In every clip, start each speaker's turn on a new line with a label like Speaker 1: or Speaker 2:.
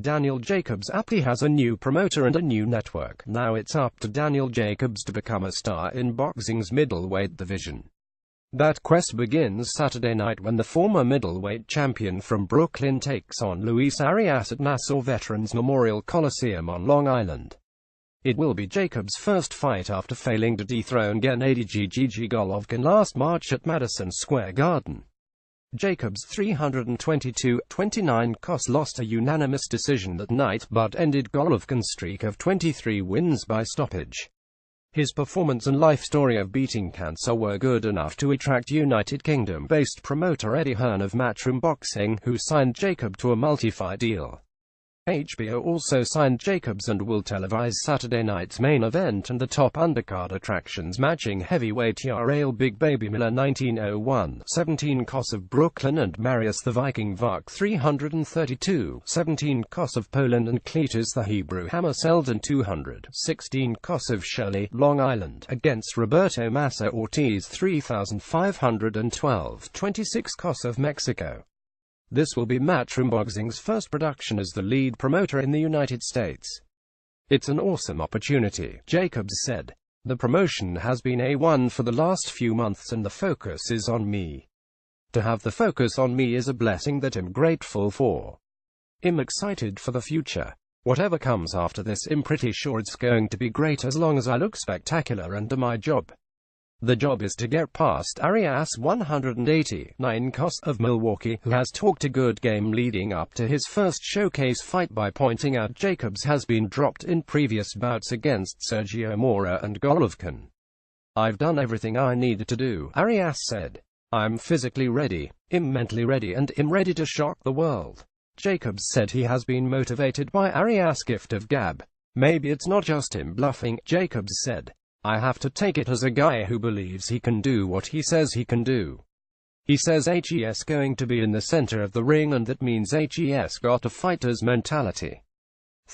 Speaker 1: Daniel Jacobs aptly has a new promoter and a new network. Now it's up to Daniel Jacobs to become a star in boxing's middleweight division. That quest begins Saturday night when the former middleweight champion from Brooklyn takes on Luis Arias at Nassau Veterans Memorial Coliseum on Long Island. It will be Jacobs' first fight after failing to dethrone Gennady Golovkin last March at Madison Square Garden. Jacobs' 322-29 KOS lost a unanimous decision that night, but ended Golovkin's streak of 23 wins by stoppage. His performance and life story of beating cancer were good enough to attract United Kingdom-based promoter Eddie Hearn of Matchroom Boxing, who signed Jacob to a multi-fight deal. HBO also signed Jacobs and will televise Saturday night's main event and the top undercard attractions matching heavyweight Jarrell Big Baby Miller 1901-17 KOS of Brooklyn and Marius the Viking Vuk 332-17 KOS of Poland and Cletus the Hebrew Hammer Selden 216 KOS of Shirley, Long Island, against Roberto Massa Ortiz 3512-26 KOS of Mexico. This will be Matchroom Boxing's first production as the lead promoter in the United States. It's an awesome opportunity, Jacobs said. The promotion has been A1 for the last few months and the focus is on me. To have the focus on me is a blessing that I'm grateful for. I'm excited for the future. Whatever comes after this, I'm pretty sure it's going to be great as long as I look spectacular and do my job. The job is to get past Arias 189 KOS of Milwaukee, who has talked a good game leading up to his first showcase fight by pointing out Jacobs has been dropped in previous bouts against Sergio Mora and Golovkin. I've done everything I needed to do, Arias said. I'm physically ready, I'm mentally ready, and I'm ready to shock the world. Jacobs said he has been motivated by Arias' gift of gab. Maybe it's not just him bluffing, Jacobs said. I have to take it as a guy who believes he can do what he says he can do. He says HES going to be in the center of the ring and that means HES got a fighter's mentality.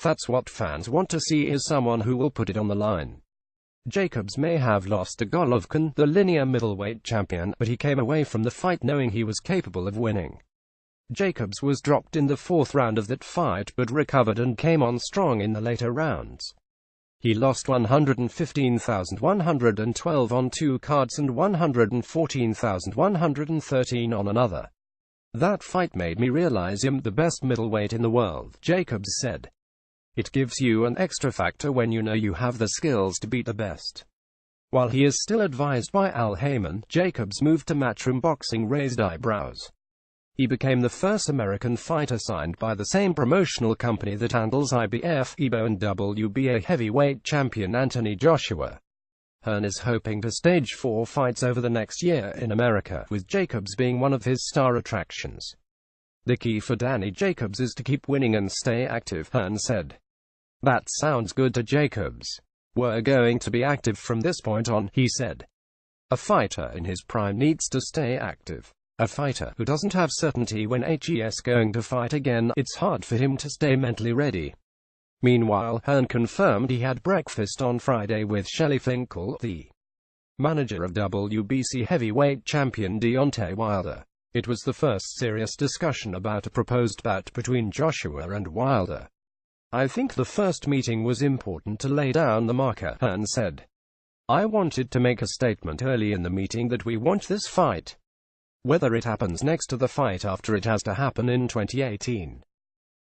Speaker 1: That's what fans want to see, is someone who will put it on the line. Jacobs may have lost to Golovkin, the linear middleweight champion, but he came away from the fight knowing he was capable of winning. Jacobs was dropped in the fourth round of that fight but recovered and came on strong in the later rounds. He lost 115,112 on two cards and 114,113 on another. That fight made me realize I'm the best middleweight in the world, Jacobs said. It gives you an extra factor when you know you have the skills to beat the best. While he is still advised by Al Heyman, Jacobs' move to Matchroom Boxing raised eyebrows. He became the first American fighter signed by the same promotional company that handles IBF, EBO and WBA heavyweight champion Anthony Joshua. Hearn is hoping to stage 4 fights over the next year in America, with Jacobs being one of his star attractions. The key for Danny Jacobs is to keep winning and stay active, Hearn said. That sounds good to Jacobs. We're going to be active from this point on, he said. A fighter in his prime needs to stay active. A fighter who doesn't have certainty when HES going to fight again, it's hard for him to stay mentally ready. Meanwhile, Hearn confirmed he had breakfast on Friday with Shelley Finkel, the manager of WBC heavyweight champion Deontay Wilder. It was the first serious discussion about a proposed bout between Joshua and Wilder. I think the first meeting was important to lay down the marker, Hearn said. I wanted to make a statement early in the meeting that we want this fight. Whether it happens next to the fight after, it has to happen in 2018.